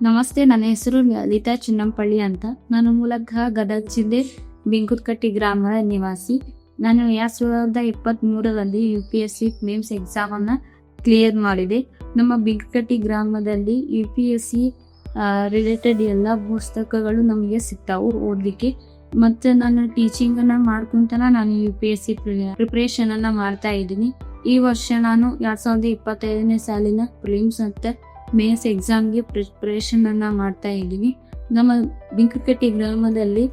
ನಮಸ್ತೆ, ನನ್ನ ಹೆಸರು ಲಲಿತಾ ಚಿನ್ನಂಪಳ್ಳಿ ಅಂತ. ನಾನು ಮೂಲತಃ ಗದಗ ಜಿಲ್ಲೆ ಬಿಂಕುದಕಟ್ಟಿ ಗ್ರಾಮದ ನಿವಾಸಿ. ನಾನು 2023ರಲ್ಲಿ UPSC ಮೇನ್ಸ್ ಎಕ್ಸಾಮನ್ನು ಕ್ಲಿಯರ್ ಮಾಡಿದೆ. ನಮ್ಮ ಬಿಂಕುದಕಟ್ಟಿ ಗ್ರಾಮದಲ್ಲಿ UPSC ರಿಲೇಟೆಡ್ ಎಲ್ಲ ಪುಸ್ತಕಗಳು ನಮಗೆ ಸಿಗ್ತಾವು ಓದಲಿಕ್ಕೆ. ಮತ್ತು ನಾನು ಟೀಚಿಂಗನ್ನು ಮಾಡ್ಕೊಂತನ ನಾನು UPSC ಪ್ರಿಪ್ರೇಷನನ್ನು ಮಾಡ್ತಾ ಇದ್ದೀನಿ. ಈ ವರ್ಷ ನಾನು 2025ನೇ ಸಾಲಿನ ಪ್ರಿಲಿಮ್ಸ್ ಮತ್ತು ಮೇನ್ಸ್ ಎಕ್ಸಾಮ್ಗೆ ಪ್ರಿಪ್ರೇಷನ್ ಅನ್ನ ಮಾಡ್ತಾ ಇದ್ದೀನಿ. ನಮ್ಮ ಬಿಂಕುದಕಟ್ಟಿ ಗ್ರಾಮದಲ್ಲಿ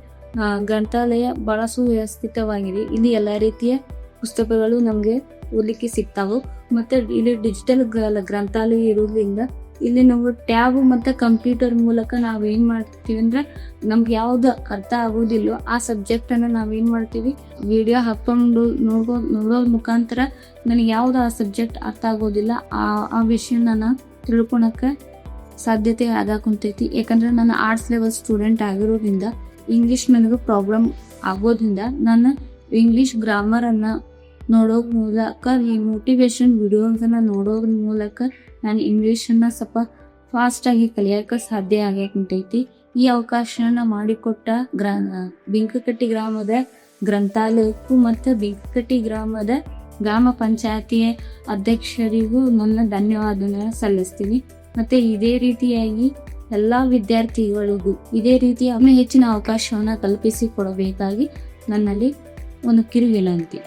ಗ್ರಂಥಾಲಯ ಬಹಳ ಸುವ್ಯವಸ್ಥಿತವಾಗಿದೆ. ಇಲ್ಲಿ ಎಲ್ಲ ರೀತಿಯ ಪುಸ್ತಕಗಳು ನಮಗೆ ಓದಲಿಕ್ಕೆ ಸಿಗ್ತಾವು. ಮತ್ತು ಇಲ್ಲಿ ಡಿಜಿಟಲ್ ಗ್ರಂಥಾಲಯ ಇರೋದ್ರಿಂದ ಇಲ್ಲಿ ನಾವು ಟ್ಯಾಬ್ ಮತ್ತು ಕಂಪ್ಯೂಟರ್ ಮೂಲಕ ನಾವೇನು ಮಾಡ್ತೀವಿ ಅಂದ್ರೆ ನಮ್ಗೆ ಯಾವ್ದು ಅರ್ಥ ಆಗೋದಿಲ್ಲೋ ಆ ಸಬ್ಜೆಕ್ಟನ್ನು ನಾವೇನು ಮಾಡ್ತೀವಿ ವಿಡಿಯೋ ಹಾಕ್ಕೊಂಡು ನೋಡೋ ಮುಖಾಂತರ ನನಗೆ ಯಾವ್ದು ಆ ಸಬ್ಜೆಕ್ಟ್ ಅರ್ಥ ಆಗೋದಿಲ್ಲ ಆ ವಿಷಯನ ನಾನು ತಿಳ್ಕೊಳಕ್ಕೆ ಸಾಧ್ಯತೆ ಆಗಾಕುಂತೈತಿ. ಯಾಕಂದ್ರೆ ನಾನು ಆರ್ಟ್ಸ್ ಲೆವೆಲ್ ಸ್ಟೂಡೆಂಟ್ ಆಗಿರೋದ್ರಿಂದ ಇಂಗ್ಲೀಷ್ ನನಗೆ ಪ್ರಾಬ್ಲಮ್ ಆಗೋದ್ರಿಂದ ನಾನು ಇಂಗ್ಲೀಷ್ ಗ್ರಾಮರನ್ನು ನೋಡೋ ಮೂಲಕ ಈ ಮೋಟಿವೇಶನ್ ವಿಡಿಯೋಸನ್ನು ನೋಡೋದ್ರ ಮೂಲಕ ನಾನು ಇಂಗ್ಲೀಷನ್ನು ಸ್ವಲ್ಪ ಫಾಸ್ಟಾಗಿ ಕಲಿಯೋಕೆ ಸಾಧ್ಯ ಆಗಾಕುಂತೈತಿ. ಈ ಅವಕಾಶನ ಮಾಡಿಕೊಟ್ಟ ಬಿಂಕುದಕಟ್ಟಿ ಗ್ರಾಮದ ಗ್ರಂಥಾಲಯಕ್ಕೂ ಮತ್ತು ಬಿಂಕುದಕಟ್ಟಿ ಗ್ರಾಮದ ಗ್ರಾಮ ಪಂಚಾಯತಿಯ ಅಧ್ಯಕ್ಷರಿಗೂ ನನ್ನ ಧನ್ಯವಾದನ ಸಲ್ಲಿಸ್ತೀನಿ. ಮತ್ತು ಇದೇ ರೀತಿಯಾಗಿ ಎಲ್ಲ ವಿದ್ಯಾರ್ಥಿಗಳಿಗೂ ಇದೇ ರೀತಿಯ ಹೆಚ್ಚಿನ ಅವಕಾಶವನ್ನು ಕಲ್ಪಿಸಿಕೊಡಬೇಕಾಗಿ ನನ್ನಲ್ಲಿ ಒಂದು ಕಿರು ವಿನಂತಿ.